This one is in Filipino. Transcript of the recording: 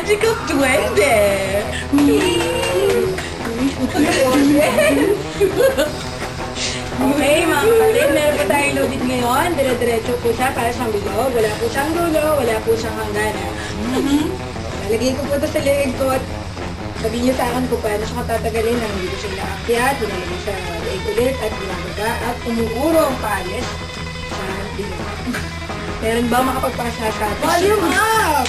Magical duwende! Okay, mga kapatid, meron po tayong loaded ngayon. Dire-diretso po siya para siyang bilog. Wala po siyang dulo, wala po siyang hangganan. Lalagay ko po ito sa leeg ko at sabihin niyo sa akin kung paano siya katatagalin nang hindi ko siya inaakyat, pinalagay sa leeg ulit at binababa at umuuro ang paalis sa bilog. Meron ba makapagpasa sa atin? Volume up!